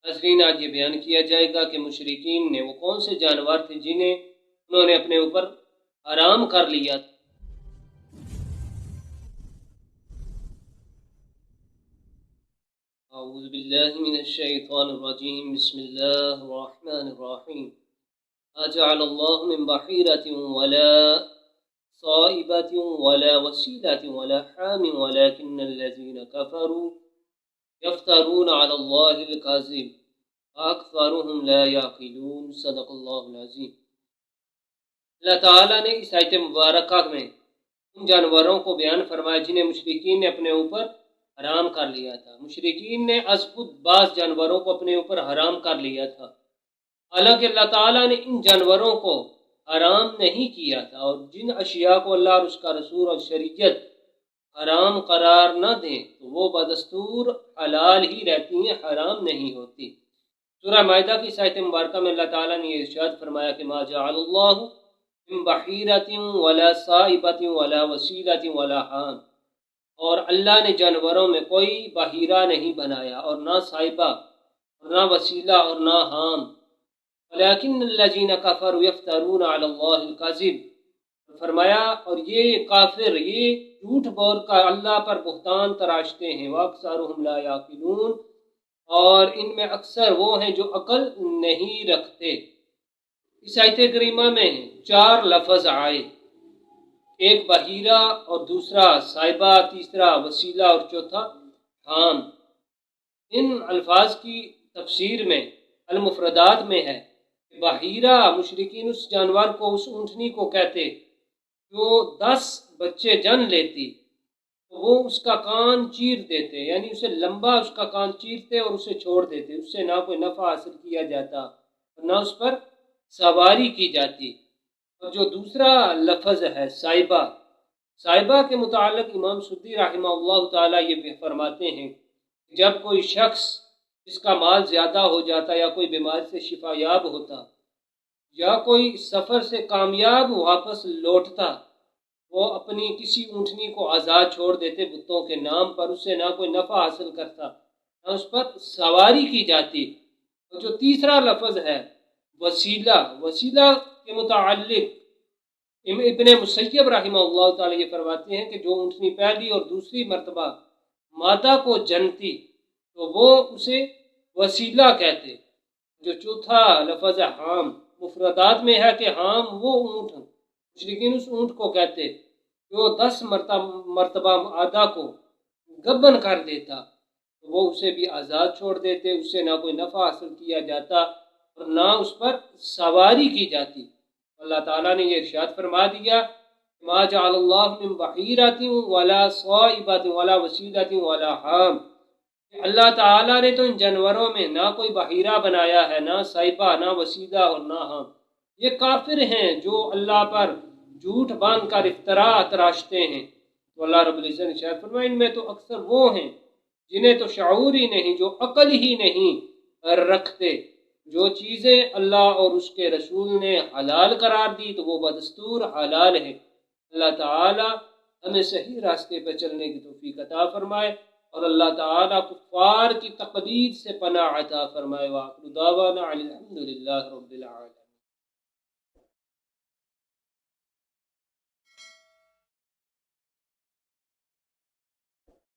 ناظرین، آج یہ بیان کیا جائے گا کہ مشرکین نے وہ کون سے جانور تھے جنہیں انہوں نے اپنے اوپر حرام کر لیا تھا۔ اعوذ باللہ من الشیطان الرجیم، بسم اللہ الرحمن الرحیم۔ اجعل اللہ من بحیرۃ ولا صائبۃ ولا وسیلۃ ولا حام ولكن الذین کفروا یفترون علی اللہ الکذب اکثرهم لا یعقلون۔ صدق اللہ العظیم۔ اللہ تعالیٰ نے اس آیت مبارکہ میں ان جانوروں کو بیان فرمایا جنہیں مشرکین نے اپنے اوپر حرام کر لیا تھا۔ مشرکین نے از خود بعض جانوروں کو اپنے اوپر حرام کر لیا تھا، حالانکہ اللہ تعالیٰ نے ان جانوروں کو حرام نہیں کیا تھا، اور جن اشیاء کو اللہ اور اس کا رسول اور شریعت حرام قرار نہ دیں تو وہ بدستور حلال ہی رہتی ہیں، حرام نہیں ہوتی۔ سورہ مائدہ کی آیت مبارکہ میں اللہ تعالیٰ نے یہ ارشاد فرمایا کہ ما جعل اللہ من بحیرۃ ولا صائبۃ ولا وسیلۃ ولا حام، اور اللہ نے جانوروں میں کوئی بحیرہ نہیں بنایا، اور نہ صائبہ اور نہ وسیلہ اور نہ حام، ولیکن الذین کفروا یفترون علی اللہ الکذب، فرمایا اور یہ کافر یہ جھوٹ بول کر اللہ پر بہتان تراشتے ہیں، واکثرهم لا یعقلون، اور ان میں اکثر وہ ہیں جو عقل نہیں رکھتے۔ اس آیت کریمہ میں 4 لفظ آئے، ایک بحیرہ اور دوسرا صائبہ، تیسرا وسیلہ اور چوتھا حام۔ ان الفاظ کی تفسیر میں المفردات میں ہے کہ بحیرہ مشرکین اس جانور کو، اس اونٹنی کو کہتے جو 10 بچے جن لیتی تو وہ اس کا کان چیر دیتے، یعنی اسے لمبا اس کا کان چیرتے اور اسے چھوڑ دیتے، اس سے نہ کوئی نفع حاصل کیا جاتا اور نہ اس پر سواری کی جاتی۔ اور جو دوسرا لفظ ہے صائبہ، صائبہ کے متعلق امام سدی رحمہ اللہ تعالیٰ یہ بھی فرماتے ہیں کہ جب کوئی شخص اس کا مال زیادہ ہو جاتا یا کوئی بیماری سے شفا یاب ہوتا یا کوئی سفر سے کامیاب واپس لوٹتا، وہ اپنی کسی اونٹنی کو آزاد چھوڑ دیتے بتوں کے نام پر، اس سے نہ کوئی نفع حاصل کرتا نہ اس پر سواری کی جاتی۔ اور جو تیسرا لفظ ہے وسیلہ، وسیلہ کے متعلق ابن مسیب رحمہ اللہ تعالی یہ فرماتے ہیں کہ جو اونٹنی پہلی اور دوسری مرتبہ مادہ کو جنتی تو وہ اسے وسیلہ کہتے۔ جو چوتھا لفظ ہے حام، مفردات میں ہے کہ حام وہ اونٹ، مشرکین اس اونٹ کو کہتے جو 10 مرتبہ مادہ کو گبن کر دیتا تو وہ اسے بھی آزاد چھوڑ دیتے، اس سے نہ کوئی نفع حاصل کیا جاتا اور نہ اس پر سواری کی جاتی۔ اللہ تعالیٰ نے یہ ارشاد فرما دیا ما جعل اللہ من بحیرۃ ولا صائبۃ ولا وسیلۃ ولا حام، اللہ تعالیٰ نے تو ان جانوروں میں نہ کوئی بحیرہ بنایا ہے، نہ صائبہ، نہ وسیلہ اور نہ حام۔ یہ کافر ہیں جو اللہ پر جھوٹ باندھ کر افتراء تراشتے ہیں۔ تو اللہ رب العزت نے ارشاد فرمایا ان میں تو اکثر وہ ہیں جنہیں تو شعور ہی نہیں، جو عقل ہی نہیں رکھتے۔ جو چیزیں اللہ اور اس کے رسول نے حلال قرار دی تو وہ بدستور حلال ہے۔ اللہ تعالی ہمیں صحیح راستے پہ چلنے کی توفیق عطا فرمائے، اور اللہ تعالی کفار کی تقلید سے پناہ عطا فرمائے۔ وآخر دعوانا الحمد للہ رب العالمین۔